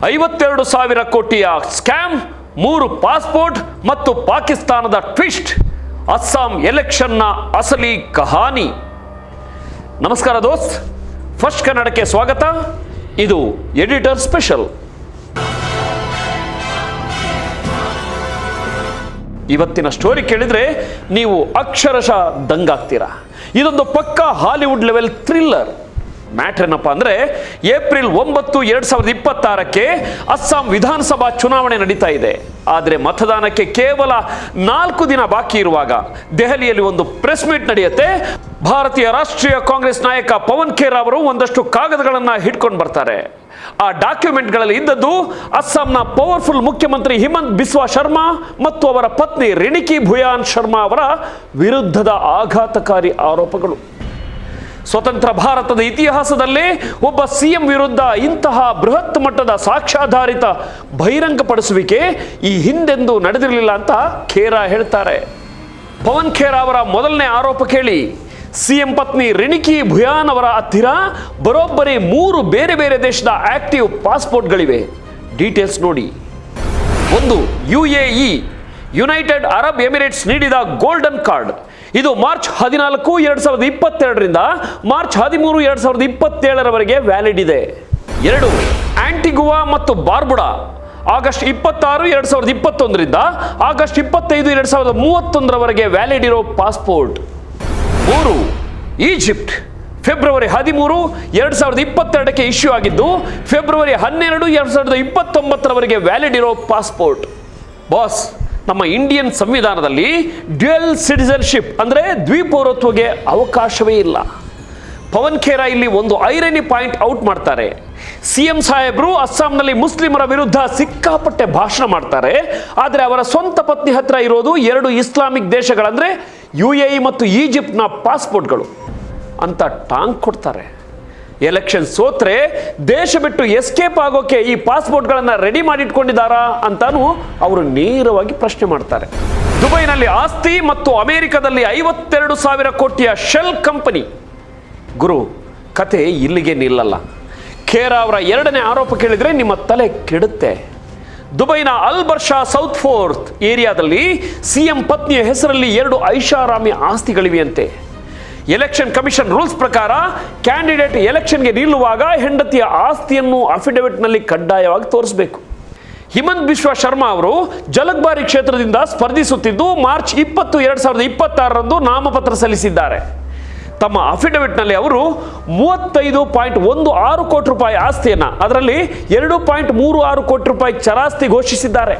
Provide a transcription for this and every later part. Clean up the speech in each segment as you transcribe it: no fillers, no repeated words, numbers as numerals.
52,000 ಕೋಟಿಯ scam, 3 passport ಮತ್ತು ಪಾಕಿಸ್ತಾನದ ಟ್ವಿಸ್ಟ್, ಅಸ್ಸಾಂ ಎಲೆಕ್ಷನ್ನ ಅಸಲಿ ಕಹಾನಿ. ನಮಸ್ಕಾರ ದೋಸ್ತ್, ಫಸ್ಟ್ ಕನ್ನಡಕ್ಕೆ ಸ್ವಾಗತ. ಇದು ಎಡಿಟರ್ ಸ್ಪೆಷಲ್. ಇವತ್ತಿನ ಸ್ಟೋರಿ ಕೇಳಿದ್ರೆ ನೀವು ಅಕ್ಷರಶಃ ದಂಗಾಗ್ತೀರಾ. ಇದೊಂದು ಪಕ್ಕಾ ಹಾಲಿವುಡ್ ಲೆವೆಲ್ ಥ್ರಿಲ್ಲರ್. ಮ್ಯಾಟರ್ ಏನಪ್ಪ ಅಂದರೆ, ಏಪ್ರಿಲ್ 9, 2026ಕ್ಕೆ ಅಸ್ಸಾಂ ವಿಧಾನಸಭಾ ಚುನಾವಣೆ ನಡೀತಾ ಇದೆ. ಆದರೆ ಮತದಾನಕ್ಕೆ ಕೇವಲ 4 ದಿನ ಬಾಕಿ ಇರುವಾಗ ದೆಹಲಿಯಲ್ಲಿ ಒಂದು ಪ್ರೆಸ್ ಮೀಟ್ ನಡೆಯುತ್ತೆ. ಭಾರತೀಯ ರಾಷ್ಟ್ರೀಯ ಕಾಂಗ್ರೆಸ್ ನಾಯಕ ಪವನ್ ಖೇರಾ ಅವರು ಒಂದಷ್ಟು ಕಾಗದಗಳನ್ನು ಹಿಡ್ಕೊಂಡು ಬರ್ತಾರೆ. ಆ ಡಾಕ್ಯುಮೆಂಟ್ಗಳಲ್ಲಿ ಇದ್ದದ್ದು ಅಸ್ಸಾಂನ ಪವರ್ಫುಲ್ ಮುಖ್ಯಮಂತ್ರಿ ಹಿಮಂತ್ ಬಿಸ್ವಾ ಶರ್ಮಾ ಮತ್ತು ಅವರ ಪತ್ನಿ ರಿಣಿಕಿ ಭುಯಾನ್ ಶರ್ಮಾ ಅವರ ವಿರುದ್ಧದ ಆಘಾತಕಾರಿ ಆರೋಪಗಳು. ಸ್ವತಂತ್ರ ಭಾರತದ ಇತಿಹಾಸದಲ್ಲೇ ಒಬ್ಬ ಸಿಎಂ ವಿರುದ್ಧ ಇಂತಹ ಬೃಹತ್ ಮಟ್ಟದ ಸಾಕ್ಷ್ಯಾಧಾರಿತ ಬಹಿರಂಗಪಡಿಸುವಿಕೆ ಈ ಹಿಂದೆಂದೂ ನಡೆದಿರಲಿಲ್ಲ ಅಂತ ಖೇರಾ ಹೇಳ್ತಾರೆ. ಪವನ್ ಖೇರಾ ಅವರ ಮೊದಲನೇ ಆರೋಪ ಕೇಳಿ. ಸಿಎಂ ಪತ್ನಿ ರಿಣಿಕಿ ಭುಯಾನ್ ಅವರ ಹತ್ತಿರ ಬರೋಬ್ಬರಿ 3 ಬೇರೆ ಬೇರೆ ದೇಶದ ಆಕ್ಟಿವ್ ಪಾಸ್ಪೋರ್ಟ್ಗಳಿವೆ. ಡೀಟೇಲ್ಸ್ ನೋಡಿ. 1, UAE ಯುನೈಟೆಡ್ ಅರಬ್ ಎಮಿರೇಟ್ಸ್ ನೀಡಿದ ಗೋಲ್ಡನ್ ಕಾರ್ಡ್. ಇದು ಮಾರ್ಚ್ 14, 2022ರಿಂದ ಮಾರ್ಚ್ 13, 2027ರವರೆಗೆ ವ್ಯಾಲಿಡ್ ಇದೆ. 2, ಆಂಟಿಗುವಾ ಮತ್ತು ಬಾರ್ಬುಡಾ ಆಗಸ್ಟ್ 26, 2021ರಿಂದ ಆಗಸ್ಟ್ 25, 2031ರವರೆಗೆ ವ್ಯಾಲಿಡ್ ಇರೋ ಪಾಸ್ಪೋರ್ಟ್. 3, ಈಜಿಪ್ಟ್ ಫೆಬ್ರವರಿ 13, 2022ಕ್ಕೆ ಇಶ್ಯೂ ಆಗಿದ್ದು ಫೆಬ್ರವರಿ 12, 2029ರವರೆಗೆ ವ್ಯಾಲಿಡ್ ಇರೋ ಪಾಸ್ಪೋರ್ಟ್. ಬಾಸ್, ನಮ್ಮ ಇಂಡಿಯನ್ ಸಂವಿಧಾನದಲ್ಲಿ ಡ್ಯುಯಲ್ ಸಿಟಿಸನ್ಶಿಪ್ ಅಂದರೆ ದ್ವಿಪೌರತ್ವಕ್ಕೆ ಅವಕಾಶವೇ ಇಲ್ಲ. ಪವನ್ ಖೇರಾ ಇಲ್ಲಿ ಒಂದು ಐರನಿ ಪಾಯಿಂಟ್ ಔಟ್ ಮಾಡ್ತಾರೆ. ಸಿಎಂ ಸಾಹೇಬರು ಅಸ್ಸಾಂನಲ್ಲಿ ಮುಸ್ಲಿಮರ ವಿರುದ್ಧ ಸಿಕ್ಕಾಪಟ್ಟೆ ಭಾಷಣ ಮಾಡ್ತಾರೆ. ಆದರೆ ಅವರ ಸ್ವಂತ ಪತ್ನಿ ಹತ್ರ ಇರೋದು 2 ಇಸ್ಲಾಮಿಕ್ ದೇಶಗಳಂದ್ರೆ UAE ಮತ್ತು ಈಜಿಪ್ಟ್ನ ಪಾಸ್ಪೋರ್ಟ್ಗಳು ಅಂತ ಟಾಂಗ್ ಕೊಡ್ತಾರೆ. ಎಲೆಕ್ಷನ್ ಸೋತ್ರೆ ದೇಶ ಬಿಟ್ಟು ಎಸ್ಕೇಪ್ ಆಗೋಕೆ ಈ ಪಾಸ್ಪೋರ್ಟ್ಗಳನ್ನು ರೆಡಿ ಮಾಡಿಟ್ಕೊಂಡಿದ್ದಾರಾ ಅಂತಾನು ಅವರು ನೇರವಾಗಿ ಪ್ರಶ್ನೆ ಮಾಡ್ತಾರೆ. ದುಬೈನಲ್ಲಿ ಆಸ್ತಿ ಮತ್ತು ಅಮೆರಿಕದಲ್ಲಿ 52,000 ಕೋಟಿಯ ಶೆಲ್ ಕಂಪನಿ. ಗುರು, ಕತೆ ಇಲ್ಲಿಗೆ ನಿಲ್ಲಲ್ಲ. ಖೇರಾ ಅವರ 2ನೇ ಆರೋಪ ಕೇಳಿದ್ರೆ ನಿಮ್ಮ ತಲೆ ಕೆಡುತ್ತೆ. ದುಬೈನ ಅಲ್ ಬರ್ಷಾ ಸೌತ್ ಫೋರ್ತ್ ಏರಿಯಾದಲ್ಲಿ ಸಿಎಂ ಪತ್ನಿಯ ಹೆಸರಲ್ಲಿ 2 ಐಷಾರಾಮಿ ಆಸ್ತಿಗಳಿವೆಯಂತೆ. ಎಲೆಕ್ಷನ್ ಕಮಿಷನ್ ರೂಲ್ಸ್ ಪ್ರಕಾರ ಕ್ಯಾಂಡಿಡೇಟ್ ಎಲೆಕ್ಷನ್ಗೆ ನಿಲ್ಲುವಾಗ ಹೆಂಡತಿಯ ಆಸ್ತಿಯನ್ನು ಅಫಿಡವಿಟ್ನಲ್ಲಿ ಕಡ್ಡಾಯವಾಗಿ ತೋರಿಸಬೇಕು. ಹಿಮಂತ್ ಬಿಸ್ವಾ ಶರ್ಮಾ ಅವರು ಜಲಕ್ಬಾರಿ ಕ್ಷೇತ್ರದಿಂದ ಸ್ಪರ್ಧಿಸುತ್ತಿದ್ದು ಮಾರ್ಚ್ 20, 2026ರಂದು ನಾಮಪತ್ರ ಸಲ್ಲಿಸಿದ್ದಾರೆ. ತಮ್ಮ ಅಫಿಡವಿಟ್ನಲ್ಲಿ ಅವರು 35.16 ಕೋಟಿ ರೂಪಾಯಿ ಆಸ್ತಿಯನ್ನು, ಅದರಲ್ಲಿ 2.36 ಕೋಟಿ ರೂಪಾಯಿ ಚರಾಸ್ತಿ ಘೋಷಿಸಿದ್ದಾರೆ.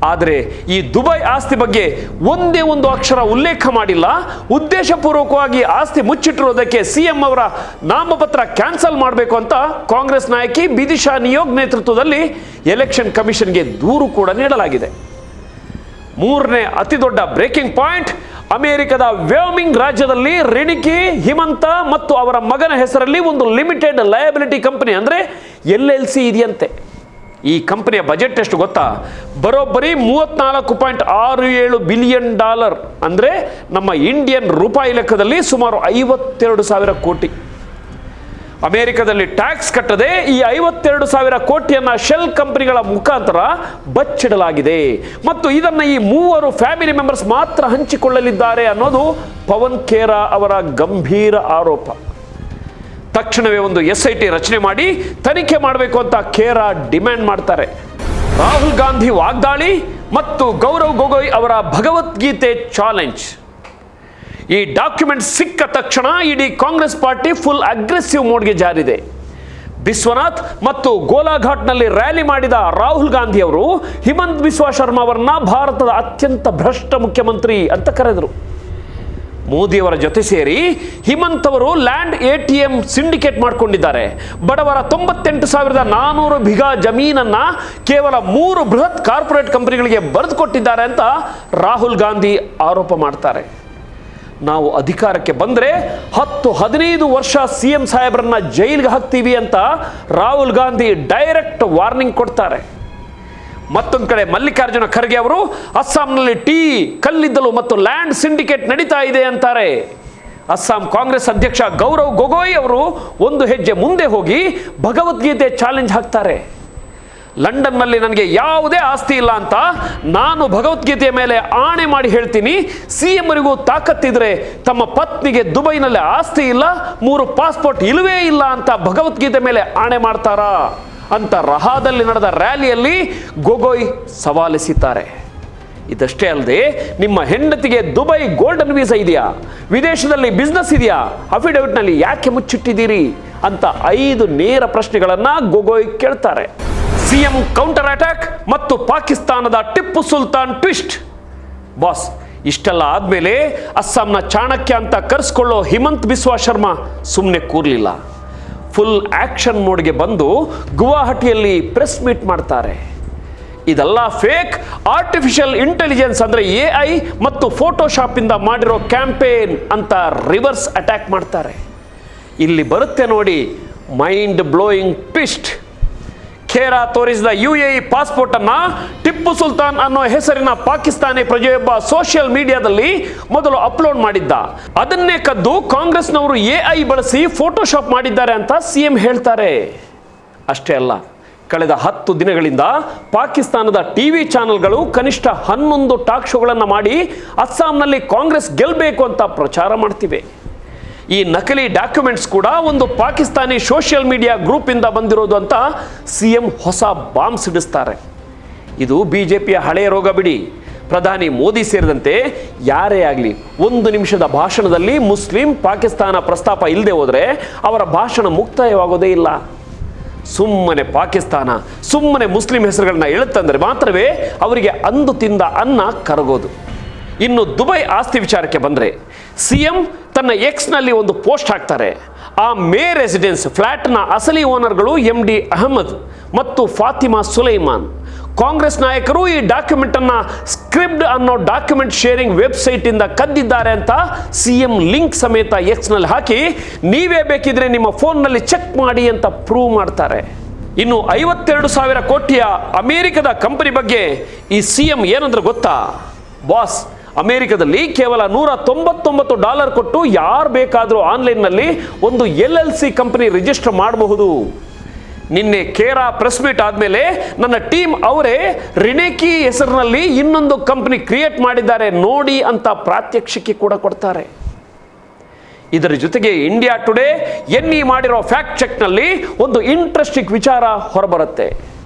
ಆದರೆ ಈ ದುಬೈ ಆಸ್ತಿ ಬಗ್ಗೆ ಒಂದೇ ಒಂದು ಅಕ್ಷರ ಉಲ್ಲೇಖ ಮಾಡಿಲ್ಲ. ಉದ್ದೇಶಪೂರ್ವಕವಾಗಿ ಆಸ್ತಿ ಮುಚ್ಚಿಟ್ಟಿರೋದಕ್ಕೆ ಸಿಎಂ ಅವರ ನಾಮಪತ್ರ ಕ್ಯಾನ್ಸಲ್ ಮಾಡಬೇಕು ಅಂತ ಕಾಂಗ್ರೆಸ್ ನಾಯಕಿ ಬಿದಿಶಾ ನಿಯೋಗ್ ನೇತೃತ್ವದಲ್ಲಿ ಎಲೆಕ್ಷನ್ ಕಮಿಷನ್ಗೆ ದೂರು ಕೂಡ ನೀಡಲಾಗಿದೆ. 3ನೇ ಅತಿ ದೊಡ್ಡ ಬ್ರೇಕಿಂಗ್ ಪಾಯಿಂಟ್, ಅಮೆರಿಕದ ವ್ಯೋಮಿಂಗ್ ರಾಜ್ಯದಲ್ಲಿ ರಿಣಿಕಿ, ಹಿಮಂತ ಮತ್ತು ಅವರ ಮಗನ ಹೆಸರಲ್ಲಿ ಒಂದು ಲಿಮಿಟೆಡ್ ಲಯಬಿಲಿಟಿ ಕಂಪನಿ ಅಂದರೆ LLC ಇದೆಯಂತೆ. ಈ ಕಂಪನಿಯ ಬಜೆಟ್ ಎಷ್ಟು ಗೊತ್ತಾ? ಬರೋಬ್ಬರಿ $34.67 ಬಿಲಿಯನ್, ಅಂದರೆ ನಮ್ಮ ಇಂಡಿಯನ್ ರೂಪಾಯಿ ಲೆಕ್ಕದಲ್ಲಿ ಸುಮಾರು 52,000 ಕೋಟಿ. ಅಮೆರಿಕದಲ್ಲಿ ಟ್ಯಾಕ್ಸ್ ಕಟ್ಟದೆ ಈ 52,000 ಕೋಟಿಯನ್ನು ಶೆಲ್ ಕಂಪನಿಗಳ ಮುಖಾಂತರ ಬಚ್ಚಿಡಲಾಗಿದೆ ಮತ್ತು ಇದನ್ನು ಈ 3 ಫ್ಯಾಮಿಲಿ ಮೆಂಬರ್ಸ್ ಮಾತ್ರ ಹಂಚಿಕೊಳ್ಳಲಿದ್ದಾರೆ ಅನ್ನೋದು ಪವನ್ ಖೇರಾ ಅವರ ಗಂಭೀರ ಆರೋಪ. ತಕ್ಷಣವೇ ಒಂದು SIT ರಚನೆ ಮಾಡಿ ತನಿಖೆ ಮಾಡಬೇಕು ಅಂತ ಖೇರಾ ಡಿಮ್ಯಾಂಡ್ ಮಾಡ್ತಾರೆ. ರಾಹುಲ್ ಗಾಂಧಿ ವಾಗ್ದಾಳಿ ಮತ್ತು ಗೌರವ್ ಗೊಗೊಯ್ ಅವರ ಭಗವದ್ಗೀತೆ ಚಾಲೆಂಜ್. ಈ ಡಾಕ್ಯುಮೆಂಟ್ ಸಿಕ್ಕ ತಕ್ಷಣ ಇಡೀ ಕಾಂಗ್ರೆಸ್ ಪಾರ್ಟಿ ಫುಲ್ ಅಗ್ರೆಸಿವ್ ಮೋಡ್ಗೆ ಜಾರಿದೆ. ಬಿಸ್ವನಾಥ್ ಮತ್ತು ಗೋಲಾಘಾಟ್ನಲ್ಲಿ ರ್ಯಾಲಿ ಮಾಡಿದ ರಾಹುಲ್ ಗಾಂಧಿ ಅವರು ಹಿಮಂತ್ ಬಿಸ್ವಾ ಶರ್ಮಾ ಅವರನ್ನ ಭಾರತದ ಅತ್ಯಂತ ಭ್ರಷ್ಟ ಮುಖ್ಯಮಂತ್ರಿ ಅಂತ ಕರೆದರು. ಮೋದಿಯವರ ಜೊತೆ ಸೇರಿ ಹಿಮಂತ್ ಅವರು ಲ್ಯಾಂಡ್ ATM ಸಿಂಡಿಕೇಟ್ ಮಾಡಿಕೊಂಡಿದ್ದಾರೆ. ಬಡವರ 98,400 ಬಿಘಾ ಜಮೀನನ್ನ ಕೇವಲ 3 ಬೃಹತ್ ಕಾರ್ಪೊರೇಟ್ ಕಂಪನಿಗಳಿಗೆ ಬರೆದುಕೊಟ್ಟಿದ್ದಾರೆ ಅಂತ ರಾಹುಲ್ ಗಾಂಧಿ ಆರೋಪ ಮಾಡ್ತಾರೆ. ನಾವು ಅಧಿಕಾರಕ್ಕೆ ಬಂದರೆ 10-15 ವರ್ಷ ಸಿಎಂ ಸಾಹೇಬ್ರನ್ನ ಜೈಲಿಗೆ ಹಾಕ್ತೀವಿ ಅಂತ ರಾಹುಲ್ ಗಾಂಧಿ ಡೈರೆಕ್ಟ್ ವಾರ್ನಿಂಗ್ ಕೊಡ್ತಾರೆ. ಮತ್ತೊಂದು ಕಡೆ ಮಲ್ಲಿಕಾರ್ಜುನ ಖರ್ಗೆ ಅವರು ಅಸ್ಸಾಂನಲ್ಲಿ ಟೀ, ಕಲ್ಲಿದ್ದಲು ಮತ್ತು ಲ್ಯಾಂಡ್ ಸಿಂಡಿಕೇಟ್ ನಡೀತಾ ಇದೆ ಅಂತಾರೆ. ಅಸ್ಸಾಂ ಕಾಂಗ್ರೆಸ್ ಅಧ್ಯಕ್ಷ ಗೌರವ್ ಗೊಗೊಯ್ ಅವರು ಒಂದು ಹೆಜ್ಜೆ ಮುಂದೆ ಹೋಗಿ ಭಗವದ್ಗೀತೆ ಚಾಲೆಂಜ್ ಹಾಕ್ತಾರೆ. ಲಂಡನ್ನಲ್ಲಿ ನನಗೆ ಯಾವುದೇ ಆಸ್ತಿ ಇಲ್ಲ ಅಂತ ನಾನು ಭಗವದ್ಗೀತೆಯ ಮೇಲೆ ಆಣೆ ಮಾಡಿ ಹೇಳ್ತೀನಿ. CM ಅವರಿಗೂ ತಾಕತ್ತಿದ್ರೆ ತಮ್ಮ ಪತ್ನಿಗೆ ದುಬೈನಲ್ಲಿ ಆಸ್ತಿ ಇಲ್ಲ, 3 ಪಾಸ್ಪೋರ್ಟ್ ಇಲ್ಲವೇ ಇಲ್ಲ ಅಂತ ಭಗವದ್ಗೀತೆ ಮೇಲೆ ಆಣೆ ಮಾಡ್ತಾರಾ ಅಂತ ರಹಾದಲ್ಲಿ ನಡೆದ ರ್ಯಾಲಿಯಲ್ಲಿ ಗೊಗೊಯ್ ಸವಾಲೆಸಿದ್ದಾರೆ. ಇದಷ್ಟೇ ಅಲ್ಲದೆ ನಿಮ್ಮ ಹೆಂಡತಿಗೆ ದುಬೈ ಗೋಲ್ಡನ್ ವೀಸಾ ಇದೆಯಾ, ವಿದೇಶದಲ್ಲಿ ಬಿಸ್ನೆಸ್ ಇದೆಯಾ, ಅಫಿಡವಿಟ್ನಲ್ಲಿ ಯಾಕೆ ಮುಚ್ಚಿಟ್ಟಿದ್ದೀರಿ ಅಂತ 5 ನೇರ ಪ್ರಶ್ನೆಗಳನ್ನ ಗೊಗೊಯ್ ಕೇಳ್ತಾರೆ. CM ಕೌಂಟರ್ ಅಟ್ಯಾಕ್ ಮತ್ತು ಪಾಕಿಸ್ತಾನದ ಟಿಪ್ಪು ಸುಲ್ತಾನ್ ಟ್ವಿಸ್ಟ್. ಬಾಸ್, ಇಷ್ಟೆಲ್ಲ ಆದ್ಮೇಲೆ ಅಸ್ಸಾಂನ ಚಾಣಕ್ಯ ಅಂತ ಕರೆಸ್ಕೊಳ್ಳೋ ಹಿಮಂತ್ ಬಿಸ್ವಾ ಶರ್ಮಾ ಸುಮ್ಮನೆ ಕೂರ್ಲಿಲ್ಲ. ಫುಲ್ ಆಕ್ಷನ್ ಮೋಡ್ಗೆ ಬಂದು ಗುವಾಹಟಿಯಲ್ಲಿ ಪ್ರೆಸ್ ಮೀಟ್ ಮಾಡ್ತಾರೆ. ಇದೆಲ್ಲ ಫೇಕ್ ಆರ್ಟಿಫಿಷಿಯಲ್ ಇಂಟೆಲಿಜೆನ್ಸ್ ಅಂದ್ರೆ AI ಮತ್ತು ಫೋಟೋಶಾಪ್ ಇಂದ ಮಾಡಿರೋ ಕ್ಯಾಂಪೇನ್ ಅಂತ ರಿವರ್ಸ್ ಅಟ್ಯಾಕ್ ಮಾಡ್ತಾರೆ. ಇಲ್ಲಿ ಬರುತ್ತೆ ನೋಡಿ ಮೈಂಡ್ ಬ್ಲೋಯಿಂಗ್ ಟ್ವಿಸ್ಟ್. ಖೇರಾ ತೋರಿಸಿದ UAE ಪಾಸ್ಪೋರ್ಟ್ ಅನ್ನ ಟಿಪ್ಪು ಸುಲ್ತಾನ್ ಅನ್ನೋ ಹೆಸರಿನ ಪಾಕಿಸ್ತಾನಿ ಪ್ರಜೆಯೊಬ್ಬ ಸೋಷಿಯಲ್ ಮೀಡಿಯಾದಲ್ಲಿ ಮೊದಲು ಅಪ್ಲೋಡ್ ಮಾಡಿದ್ದ. ಅದನ್ನೇ ಕದ್ದು ಕಾಂಗ್ರೆಸ್ನವರು AI ಬಳಸಿ ಫೋಟೋಶಾಪ್ ಮಾಡಿದ್ದಾರೆ ಅಂತ CM ಹೇಳ್ತಾರೆ. ಅಷ್ಟೇ ಅಲ್ಲ, ಕಳೆದ 10 ದಿನಗಳಿಂದ ಪಾಕಿಸ್ತಾನದ ಟಿವಿ ಚಾನೆಲ್ಗಳು ಕನಿಷ್ಠ 11 ಟಾಕ್ ಶೋಗಳನ್ನು ಮಾಡಿ ಅಸ್ಸಾಂನಲ್ಲಿ ಕಾಂಗ್ರೆಸ್ ಗೆಲ್ಲಬೇಕು ಅಂತ ಪ್ರಚಾರ ಮಾಡ್ತಿವೆ. ಈ ನಕಲಿ ಡಾಕ್ಯುಮೆಂಟ್ಸ್ ಕೂಡ ಒಂದು ಪಾಕಿಸ್ತಾನಿ ಸೋಷಿಯಲ್ ಮೀಡಿಯಾ ಗ್ರೂಪ್ ಇಂದ ಬಂದಿರೋದು ಅಂತ CM ಹೊಸ ಬಾಂಬ್ ಸಿಡಿಸ್ತಾರೆ. ಇದು BJPಯ ಹಳೆಯ ರೋಗ ಬಿಡಿ. ಪ್ರಧಾನಿ ಮೋದಿ ಸೇರಿದಂತೆ ಯಾರೇ ಆಗಲಿ 1 ನಿಮಿಷದ ಭಾಷಣದಲ್ಲಿ ಮುಸ್ಲಿಂ ಪಾಕಿಸ್ತಾನ ಪ್ರಸ್ತಾಪ ಇಲ್ಲದೆ ಹೋದರೆ ಅವರ ಭಾಷಣ ಮುಕ್ತಾಯವಾಗೋದೇ ಇಲ್ಲ. ಸುಮ್ಮನೆ ಪಾಕಿಸ್ತಾನ, ಸುಮ್ಮನೆ ಮುಸ್ಲಿಂ ಹೆಸರುಗಳನ್ನ ಎಳುತ್ತಂದ್ರೆ ಮಾತ್ರವೇ ಅವರಿಗೆ ಅಂದು ತಿಂದ ಅನ್ನ ಕರಗೋದು. ಇನ್ನು ದುಬೈ ಆಸ್ತಿ ವಿಚಾರಕ್ಕೆ ಬಂದರೆ CM ತನ್ನ Xನಲ್ಲಿ ಒಂದು ಪೋಸ್ಟ್ ಹಾಕ್ತಾರೆ. ಆ ಮೇ ರೆಸಿಡೆನ್ಸ್ ಫ್ಲಾಟ್ನ ಅಸಲಿ ಓನರ್ಗಳು MD ಅಹಮದ್ ಮತ್ತು ಫಾತಿಮಾ ಸುಲೈಮಾನ್. ಕಾಂಗ್ರೆಸ್ ನಾಯಕರು ಈ ಡಾಕ್ಯುಮೆಂಟ್ ಅನ್ನ ಸ್ಕ್ರಿಪ್ಟ್ ಅನ್ನೋ ಡಾಕ್ಯುಮೆಂಟ್ ಶೇರಿಂಗ್ ವೆಬ್ಸೈಟ್ ಇಂದ ಕದ್ದಿದ್ದಾರೆ ಅಂತ CM ಲಿಂಕ್ ಸಮೇತ Xನಲ್ಲಿ ಹಾಕಿ ನೀವೇ ಬೇಕಿದ್ರೆ ನಿಮ್ಮ ಫೋನ್ನಲ್ಲಿ ಚೆಕ್ ಮಾಡಿ ಅಂತ ಪ್ರೂವ್ ಮಾಡ್ತಾರೆ. ಇನ್ನು 52,000 ಕೋಟಿಯ ಅಮೆರಿಕದ ಕಂಪನಿ ಬಗ್ಗೆ ಈ CM ಏನಂದ್ರೆ ಗೊತ್ತಾ? ಬಾಸ್, ಅಮೆರಿಕದಲ್ಲಿ ಕೇವಲ $199 ಕೊಟ್ಟು ಯಾರು ಬೇಕಾದರೂ ಆನ್ಲೈನ್ನಲ್ಲಿ ಒಂದು LLC ಕಂಪನಿ ರಿಜಿಸ್ಟರ್ ಮಾಡಬಹುದು. ನಿನ್ನೆ ಖೇರಾ ಪ್ರೆಸ್ ಮೀಟ್ ಆದಮೇಲೆ ನನ್ನ ಟೀಮ್ ಅವರೇ ರಿನೇಕಿ ಹೆಸರಿನಲ್ಲಿ ಇನ್ನೊಂದು ಕಂಪನಿ ಕ್ರಿಯೇಟ್ ಮಾಡಿದ್ದಾರೆ ನೋಡಿ ಅಂತ ಪ್ರಾತ್ಯಕ್ಷಿಕೆ ಕೂಡ ಕೊಡ್ತಾರೆ. ಇದರ ಜೊತೆಗೆ ಇಂಡಿಯಾ ಟುಡೇ NE ಮಾಡಿರೋ ಫ್ಯಾಕ್ಟ್ ಚೆಕ್ನಲ್ಲಿ ಒಂದು ಇಂಟ್ರೆಸ್ಟಿಂಗ್ ವಿಚಾರ ಹೊರಬರುತ್ತೆ.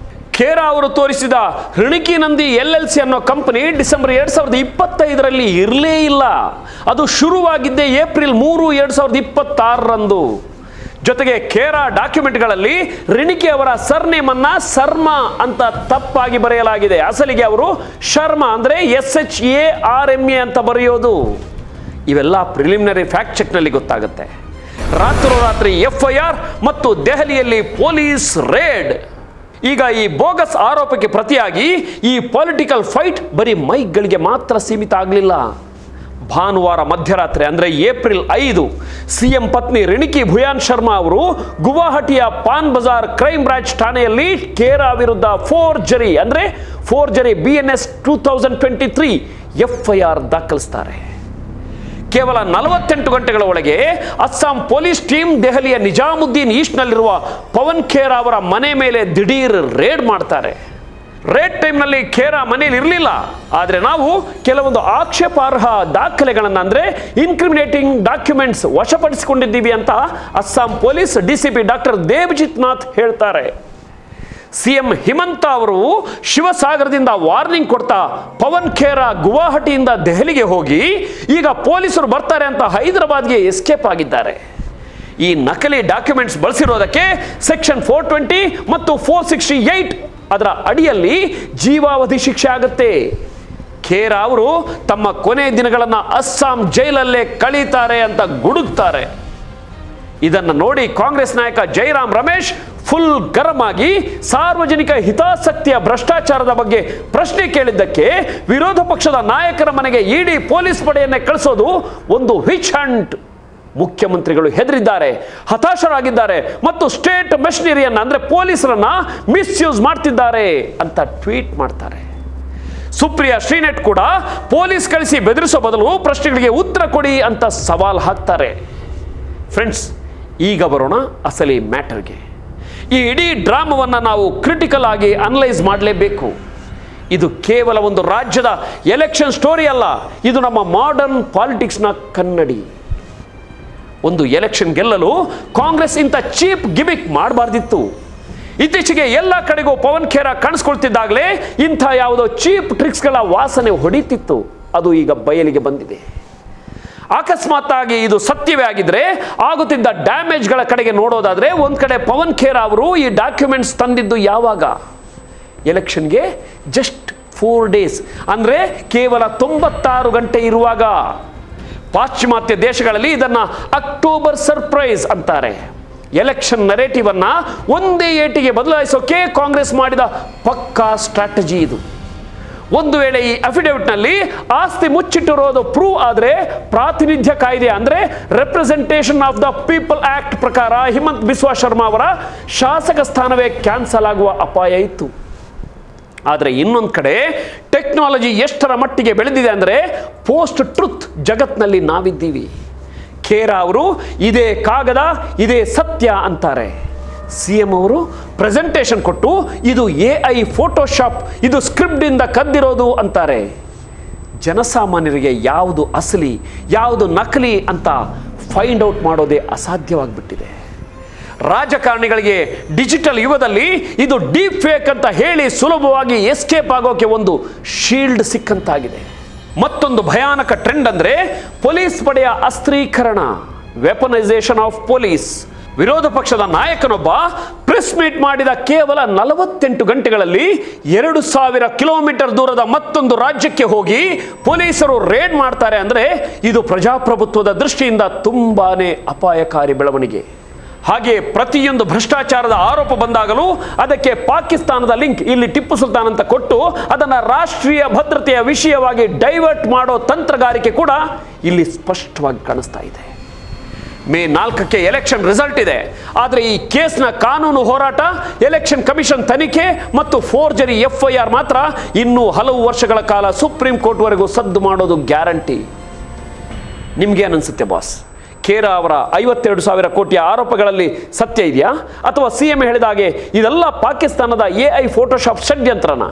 ಖೇರಾ ಅವರು ತೋರಿಸಿದ ರಿಣಿಕಿ ನಂದಿ LLC ಅನ್ನೋ ಕಂಪನಿ ಡಿಸೆಂಬರ್ 2025ರಲ್ಲಿ ಇರಲೇ ಇಲ್ಲ. ಅದು ಶುರುವಾಗಿದ್ದೇ ಏಪ್ರಿಲ್ 3, 2026ರಂದು. ಜೊತೆಗೆ ಖೇರಾ ಡಾಕ್ಯುಮೆಂಟ್ಗಳಲ್ಲಿ ರಿಣಿಕಿ ಅವರ ಸರ್ನೇಮ್ ಅನ್ನ ಸರ್ಮಾ ಅಂತ ತಪ್ಪಾಗಿ ಬರೆಯಲಾಗಿದೆ. ಅಸಲಿಗೆ ಅವರು ಶರ್ಮಾ ಅಂದ್ರೆ SHARMA ಅಂತ ಬರೆಯೋದು. ಇವೆಲ್ಲ ಪ್ರಿಲಿಮಿನರಿ ಫ್ಯಾಕ್ಟ್ ಚೆಕ್ನಲ್ಲಿ ಗೊತ್ತಾಗುತ್ತೆ. ರಾತ್ರೋರಾತ್ರಿ FIR ಮತ್ತು ದೆಹಲಿಯಲ್ಲಿ ಪೊಲೀಸ್ ರೇಡ್. ಈಗ ಈ ಬೋಗಸ್ ಆರೋಪಕ್ಕೆ ಪ್ರತಿಯಾಗಿ ಈ ಪೊಲಿಟಿಕಲ್ ಫೈಟ್ ಬರೀ ಮೈಕ್ಗಳಿಗೆ ಮಾತ್ರ ಸೀಮಿತ ಆಗಲಿಲ್ಲ. ಭಾನುವಾರ ಮಧ್ಯರಾತ್ರಿ ಅಂದರೆ ಏಪ್ರಿಲ್ 5 CM ಪತ್ನಿ ರಿಣಿಕಿ ಭುಯಾನ್ ಶರ್ಮಾ ಅವರು ಗುವಾಹಟಿಯ ಪಾನ್ ಬಜಾರ್ ಕ್ರೈಮ್ ಬ್ರಾಂಚ್ ಠಾಣೆಯಲ್ಲಿ ಖೇರಾ ವಿರುದ್ಧ ಫೋರ್ಜರಿ BNS 2023 FIR ದಾಖಲಿಸ್ತಾರೆ. ಕೇವಲ 48 ಗಂಟೆಗಳ ಒಳಗೆ ಅಸ್ಸಾಂ ಪೊಲೀಸ್ ಟೀಮ್ ದೆಹಲಿಯ ನಿಜಾಮುದ್ದೀನ್ ಈಸ್ಟ್ನಲ್ಲಿರುವ ಪವನ್ ಖೇರಾ ಅವರ ಮನೆ ಮೇಲೆ ದಿಢೀರ್ ರೇಡ್ ಮಾಡ್ತಾರೆ. ರೇಡ್ ಟೈಮ್ನಲ್ಲಿ ಖೇರಾ ಮನೆಯಲ್ಲಿ ಇರಲಿಲ್ಲ. ಆದರೆ ನಾವು ಕೆಲವೊಂದು ಆಕ್ಷೇಪಾರ್ಹ ದಾಖಲೆಗಳನ್ನು ಅಂದರೆ ಇನ್ಕ್ರಿಮಿನೇಟಿಂಗ್ ಡಾಕ್ಯುಮೆಂಟ್ಸ್ ವಶಪಡಿಸಿಕೊಂಡಿದ್ದೀವಿ ಅಂತ Assam police DCP doctor Devajit Nath ಹೇಳ್ತಾರೆ. CM ಹಿಮಂತ ಅವರು ಶಿವಸಾಗರದಿಂದ ವಾರ್ನಿಂಗ್ ಕೊಡ್ತಾ ಪವನ್ ಖೇರಾ ಗುವಾಹಟಿಯಿಂದ ದೆಹಲಿಗೆ ಹೋಗಿ ಈಗ ಪೊಲೀಸರು ಬರ್ತಾರೆ ಅಂತ ಹೈದರಾಬಾದ್ಗೆ ಎಸ್ಕೇಪ್ ಆಗಿದ್ದಾರೆ. ಈ ನಕಲಿ ಡಾಕ್ಯುಮೆಂಟ್ಸ್ ಬಳಸಿರೋದಕ್ಕೆ ಸೆಕ್ಷನ್ 420 ಮತ್ತು 468 ಅದರ ಅಡಿಯಲ್ಲಿ ಜೀವಾವಧಿ ಶಿಕ್ಷೆ ಆಗುತ್ತೆ. ಖೇರಾ ಅವರು ತಮ್ಮ ಕೊನೆ ದಿನಗಳನ್ನು ಅಸ್ಸಾಂ ಜೈಲಲ್ಲೇ ಕಳೀತಾರೆ ಅಂತ ಗುಡುಕ್ತಾರೆ. ಇದನ್ನು ನೋಡಿ ಕಾಂಗ್ರೆಸ್ ನಾಯಕ ಜೈರಾಮ್ ರಮೇಶ್ ಫುಲ್ ಗರಂ ಆಗಿ ಸಾರ್ವಜನಿಕ ಹಿತಾಸಕ್ತಿಯ ಭ್ರಷ್ಟಾಚಾರದ ಬಗ್ಗೆ ಪ್ರಶ್ನೆ ಕೇಳಿದ್ದಕ್ಕೆ ವಿರೋಧ ಪಕ್ಷದ ನಾಯಕರ ಮನೆಗೆ ED ಪೊಲೀಸ್ ಪಡೆಯನ್ನೇ ಕಳಿಸೋದು ಒಂದು ವಿಚ್ ಹಂಟ್. ಮುಖ್ಯಮಂತ್ರಿಗಳು ಹೆದರಿದ್ದಾರೆ, ಹತಾಶರಾಗಿದ್ದಾರೆ ಮತ್ತು ಸ್ಟೇಟ್ ಮೆಷಿನರಿಯನ್ನ ಅಂದ್ರೆ ಪೊಲೀಸರನ್ನ ಮಿಸ್ಯೂಸ್ ಮಾಡ್ತಿದ್ದಾರೆ ಅಂತ ಟ್ವೀಟ್ ಮಾಡ್ತಾರೆ. ಸುಪ್ರಿಯಾ ಶ್ರೀನೆಟ್ ಕೂಡ ಪೊಲೀಸ್ ಕಳಿಸಿ ಬೆದರಿಸೋ ಬದಲು ಪ್ರಶ್ನೆಗಳಿಗೆ ಉತ್ತರ ಕೊಡಿ ಅಂತ ಸವಾಲ್ ಹಾಕ್ತಾರೆ. ಫ್ರೆಂಡ್ಸ್, ಈಗ ಬರೋಣ ಅಸಲಿ ಮ್ಯಾಟರ್ಗೆ. ಈ ಇಡೀ ಡ್ರಾಮವನ್ನು ನಾವು ಕ್ರಿಟಿಕಲ್ ಆಗಿ ಅನಲೈಸ್ ಮಾಡಲೇಬೇಕು. ಇದು ಕೇವಲ ಒಂದು ರಾಜ್ಯದ ಎಲೆಕ್ಷನ್ ಸ್ಟೋರಿ ಅಲ್ಲ, ಇದು ನಮ್ಮ ಮಾಡರ್ನ್ ಪಾಲಿಟಿಕ್ಸ್ನ ಕನ್ನಡಿ. ಒಂದು ಎಲೆಕ್ಷನ್ ಗೆಲ್ಲಲು ಕಾಂಗ್ರೆಸ್ ಇಂಥ ಚೀಪ್ ಗಿಮಿಕ್ ಮಾಡಬಾರ್ದಿತ್ತು. ಇತ್ತೀಚೆಗೆ ಎಲ್ಲ ಕಡೆಗೂ ಪವನ್ ಖೇರಾ ಕಾಣಿಸ್ಕೊಳ್ತಿದ್ದಾಗಲೇ ಇಂಥ ಯಾವುದೋ ಚೀಪ್ ಟ್ರಿಕ್ಸ್ಗಳ ವಾಸನೆ ಹೊಡಿತಿತ್ತು. ಅದು ಈಗ ಬಯಲಿಗೆ ಬಂದಿದೆ. ಅಕಸ್ಮಾತ್ ಆಗಿ ಇದು ಸತ್ಯವೇ ಆಗಿದ್ರೆ ಆಗುತ್ತಿದ್ದ ಡ್ಯಾಮೇಜ್ಗಳ ಕಡೆಗೆ ನೋಡೋದಾದ್ರೆ ಒಂದ್ ಕಡೆ ಪವನ್ ಖೇರಾ ಅವರು ಈ ಡಾಕ್ಯುಮೆಂಟ್ಸ್ ತಂದಿದ್ದು ಯಾವಾಗ? ಎಲೆಕ್ಷನ್ಗೆ ಜಸ್ಟ್ 4 days, ಅಂದ್ರೆ ಕೇವಲ 96 ಗಂಟೆ ಇರುವಾಗ. ಪಾಶ್ಚಿಮಾತ್ಯ ದೇಶಗಳಲ್ಲಿ ಇದನ್ನ ಅಕ್ಟೋಬರ್ ಸರ್ಪ್ರೈಸ್ ಅಂತಾರೆ. ಎಲೆಕ್ಷನ್ ನರೇಟಿವ್ ಅನ್ನ ಒಂದೇ ಏಟಿಗೆ ಬದಲಾಯಿಸೋಕೆ ಕಾಂಗ್ರೆಸ್ ಮಾಡಿದ ಪಕ್ಕಾ ಸ್ಟ್ರಾಟಜಿ ಇದು. ಒಂದು ವೇಳೆ ಈ ಅಫಿಡವಿಟ್ನಲ್ಲಿ ಆಸ್ತಿ ಮುಚ್ಚಿಟ್ಟಿರೋದು ಪ್ರೂವ್ ಆದರೆ ಪ್ರಾತಿನಿಧ್ಯ ಕಾಯ್ದೆ ಅಂದ್ರೆ representation of the people act ಪ್ರಕಾರ ಹಿಮಂತ್ ಬಿಸ್ವಾ ಶರ್ಮಾ ಅವರ ಶಾಸಕ ಸ್ಥಾನವೇ ಕ್ಯಾನ್ಸಲ್ ಆಗುವ ಅಪಾಯ ಇತ್ತು. ಆದರೆ ಇನ್ನೊಂದು ಕಡೆ ಟೆಕ್ನಾಲಜಿ ಎಷ್ಟರ ಮಟ್ಟಿಗೆ ಬೆಳೆದಿದೆ ಅಂದರೆ ಪೋಸ್ಟ್ ಟ್ರುತ್ ಜಗತ್ನಲ್ಲಿ ನಾವಿದ್ದೀವಿ. ಖೇರಾ ಅವರು ಇದೇ ಕಾಗದ ಇದೇ ಸತ್ಯ ಅಂತಾರೆ. CM ಅವರು ಪ್ರೆಸೆಂಟೇಷನ್ ಕೊಟ್ಟು ಇದು AI ಫೋಟೋಶಾಪ್, ಇದು ಸ್ಕ್ರಿಪ್ಟಿಂದ ಕದ್ದಿರೋದು ಅಂತಾರೆ. ಜನಸಾಮಾನ್ಯರಿಗೆ ಯಾವುದು ಅಸಲಿ ಯಾವುದು ನಕಲಿ ಅಂತ ಫೈಂಡ್ ಔಟ್ ಮಾಡೋದೇ ಅಸಾಧ್ಯವಾಗಿಬಿಟ್ಟಿದೆ. ರಾಜಕಾರಣಿಗಳಿಗೆ ಡಿಜಿಟಲ್ ಯುಗದಲ್ಲಿ ಇದು ಡೀಪ್ ಫೇಕ್ ಅಂತ ಹೇಳಿ ಸುಲಭವಾಗಿ ಎಸ್ಕೇಪ್ ಆಗೋಕೆ ಒಂದು ಶೀಲ್ಡ್ ಸಿಕ್ಕಂತಾಗಿದೆ. ಮತ್ತೊಂದು ಭಯಾನಕ ಟ್ರೆಂಡ್ ಅಂದ್ರೆ ಪೊಲೀಸ್ ಪಡೆಯ ಅಸ್ತ್ರೀಕರಣ, ವೆಪನೈಸೇಷನ್ ಆಫ್ ಪೊಲೀಸ್. ವಿರೋಧ ಪಕ್ಷದ ನಾಯಕನೊಬ್ಬ ಪ್ರೆಸ್ ಮೀಟ್ ಮಾಡಿದ ಕೇವಲ 48 ಗಂಟೆಗಳಲ್ಲಿ 2000 ಕಿಲೋಮೀಟರ್ ದೂರದ ಮತ್ತೊಂದು ರಾಜ್ಯಕ್ಕೆ ಹೋಗಿ ಪೊಲೀಸರು ರೇಡ್ ಮಾಡ್ತಾರೆ ಅಂದ್ರೆ ಇದು ಪ್ರಜಾಪ್ರಭುತ್ವದ ದೃಷ್ಟಿಯಿಂದ ತುಂಬಾನೇ ಅಪಾಯಕಾರಿ ಬೆಳವಣಿಗೆ. ಹಾಗೆ ಪ್ರತಿಯೊಂದು ಭ್ರಷ್ಟಾಚಾರದ ಆರೋಪ ಬಂದಾಗಲೂ ಅದಕ್ಕೆ ಪಾಕಿಸ್ತಾನದ ಲಿಂಕ್, ಇಲ್ಲಿ ಟಿಪ್ಪು ಸುಲ್ತಾನ್ ಅಂತ ಕೊಟ್ಟು ಅದನ್ನ ರಾಷ್ಟ್ರೀಯ ಭದ್ರತೆಯ ವಿಷಯವಾಗಿ ಡೈವರ್ಟ್ ಮಾಡೋ ತಂತ್ರಗಾರಿಕೆ ಕೂಡ ಇಲ್ಲಿ ಸ್ಪಷ್ಟವಾಗಿ ಕಾಣಿಸ್ತಾ ಇದೆ. ಮೇ 4ಕ್ಕೆ ಎಲೆಕ್ಷನ್ ರಿಸಲ್ಟ್ ಇದೆ. ಆದರೆ ಈ ಕೇಸ್ನ ಕಾನೂನು ಹೋರಾಟ, ಎಲೆಕ್ಷನ್ ಕಮಿಷನ್ ತನಿಖೆ ಮತ್ತು ಫೋರ್ಜರಿ FIR ಮಾತ್ರ ಇನ್ನೂ ಹಲವು ವರ್ಷಗಳ ಕಾಲ ಸುಪ್ರೀಂ ಕೋರ್ಟ್ವರೆಗೂ ಸದ್ದು ಮಾಡೋದು ಗ್ಯಾರಂಟಿ. ನಿಮ್ಗೆ ಏನನ್ಸುತ್ತೆ ಬಾಸ್? ಖೇರಾ ಅವರ 52,000 ಕೋಟಿಯ ಆರೋಪಗಳಲ್ಲಿ ಸತ್ಯ ಇದೆಯಾ, ಅಥವಾ CM ಹೇಳಿದ ಹಾಗೆ ಇದೆಲ್ಲ ಪಾಕಿಸ್ತಾನದ AI ಫೋಟೋಶಾಪ್ ಷಡ್ಯಂತ್ರನ?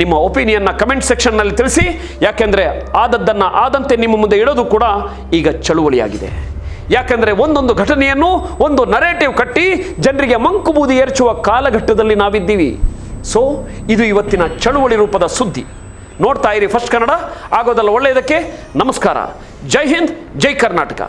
ನಿಮ್ಮ ಒಪಿನಿಯನ್ನ ಕಮೆಂಟ್ ಸೆಕ್ಷನ್ನಲ್ಲಿ ತಿಳಿಸಿ. ಯಾಕೆಂದ್ರೆ ಆದದ್ದನ್ನ ಆದಂತೆ ನಿಮ್ಮ ಮುಂದೆ ಇಡೋದು ಕೂಡ ಈಗ ಚಳುವಳಿಯಾಗಿದೆ. ಯಾಕಂದ್ರೆ ಒಂದೊಂದು ಘಟನೆಯನ್ನು ಒಂದು ನರೇಟಿವ್ ಕಟ್ಟಿ ಜನರಿಗೆ ಮಂಕುಬೂದಿ ಏರ್ಚುವ ಕಾಲಘಟ್ಟದಲ್ಲಿ ನಾವಿದ್ದೀವಿ. ಸೊ ಇದು ಇವತ್ತಿನ ಚಳುವಳಿ ರೂಪದ ಸುದ್ದಿ. ನೋಡ್ತಾ ಇರಿ ಫಸ್ಟ್ ಕನ್ನಡ, ಆಗೋದಲ್ಲ ಒಳ್ಳೆಯದಕ್ಕೆ. ನಮಸ್ಕಾರ. ಜೈ ಹಿಂದ್, ಜೈ ಕರ್ನಾಟಕ.